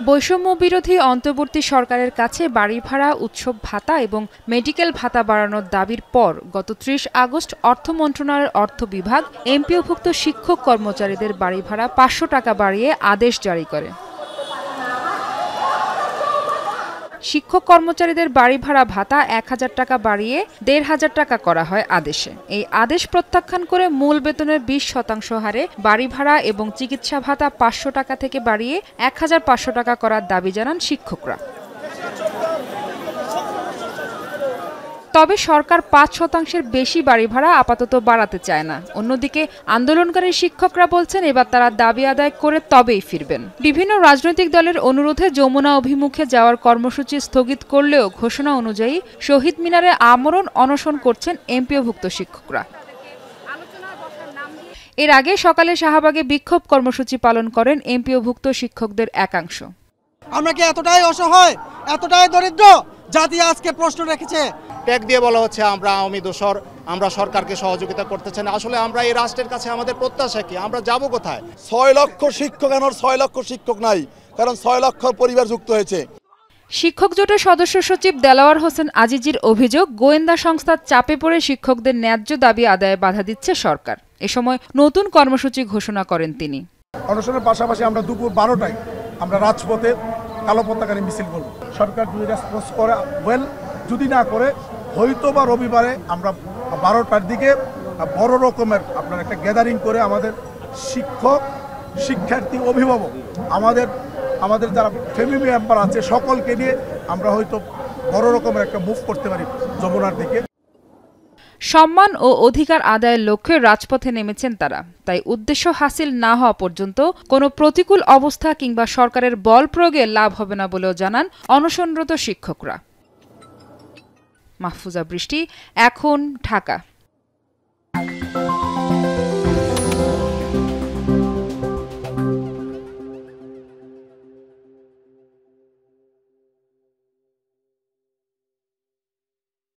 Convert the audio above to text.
বৈষম্য বিরোধী অন্তর্বর্তী সরকারের কাছে বাড়ি ভাড়া, উৎসব ভাতা এবং মেডিকেল ভাতা বাড়ানোর দাবির পর গত ৩০ আগস্ট অর্থ মন্ত্রণালয়ের অর্থ বিভাগ এমপিওভুক্ত শিক্ষক কর্মচারীদের বাড়ি ভাড়া ৫০০ টাকা বাড়িয়ে আদেশ জারি করে। শিক্ষক কর্মচারীদের বাড়ি ভাড়া ভাতা ১,০০০ টাকা বাড়িয়ে ১,৫০০ টাকা করা হয় আদেশে। এই আদেশ প্রত্যাখ্যান করে মূল বেতনের ২০% হারে বাড়ি ভাড়া এবং চিকিৎসা ভাতা ৫০০ টাকা থেকে বাড়িয়ে ১,৫০০ টাকা করার দাবি জানান শিক্ষকরা। তবে সরকার ৫% বেশি বাড়ি ভাড়া আপাতত বাড়াতে চায় না। অন্যদিকে আন্দোলনকারী শিক্ষকরা বলছেন এবার তারা দাবি আদায় করে তবেই ফিরবেন। বিভিন্ন রাজনৈতিক দলের অনুরোধে যমুনা অভিমুখে যাওয়ার কর্মসূচি স্থগিত করলেও ঘোষণা অনুযায়ী শহীদ মিনারে আমরণ অনশন করছেন এমপিওভুক্ত শিক্ষকরা। এর আগে সকালে শাহবাগে বিক্ষোভ কর্মসূচি পালন করেন এমপিওভুক্ত শিক্ষকদের একাংশ। আমরা কি এতটাই অসহায়, এতটাই দরিদ্র জাতি আজকে প্রশ্ন রেখেছে? ট্যাগ দিয়ে বলা হচ্ছে আমরা আওয়ামী দোসর, আমরা সরকারকে সহযোগিতা করতেছেন। আসলে আমরা এই রাষ্ট্রের কাছে আমাদের প্রত্যাশা কি? আমরা যাব কোথায়? ৬ লক্ষ শিক্ষক, আর ৬ লক্ষ শিক্ষক নাই, কারণ ৬ লক্ষ পরিবার যুক্ত হয়েছে। শিক্ষক জোটের সদস্য সচিব দেলাওয়ার হোসেন আজিজির অভিযোগ, গোয়েন্দা সংস্থার চাপে পড়ে শিক্ষকদের ন্যায্য দাবি আদায়ে বাধা দিচ্ছে সরকার। এ সময় নতুন কর্মসূচি ঘোষণা করেন তিনি। অনশনের পাশাপাশি আমরা দুপুর 12টায় আমরা রাজপথে কালো পতাকারে মিছিল করব। সরকার যদি রেসপন্স করে ওয়েল, যদি না করে হয়তো বা রবিবারে আমরা 12টার দিকে বড় রকমের আপনার একটা গ্যাদারিং করে আমাদের শিক্ষক, শিক্ষার্থী, অভিভাবক, আমাদের যারা ফ্যামিলি মেম্বার আছে সকলকে নিয়ে আমরা হয়তো বড় রকমের একটা মুভ করতে পারি যমুনার দিকে। সম্মান ও অধিকার আদায়ের লক্ষ্যে রাজপথে নেমেছেন তারা। তাই উদ্দেশ্য হাসিল না হওয়া পর্যন্ত কোনো প্রতিকূল অবস্থা কিংবা সরকারের বল প্রয়োগে লাভ হবে না বলেও জানান অনশনরত শিক্ষকরা। মাহফুজা বৃষ্টি, এখন, ঢাকা।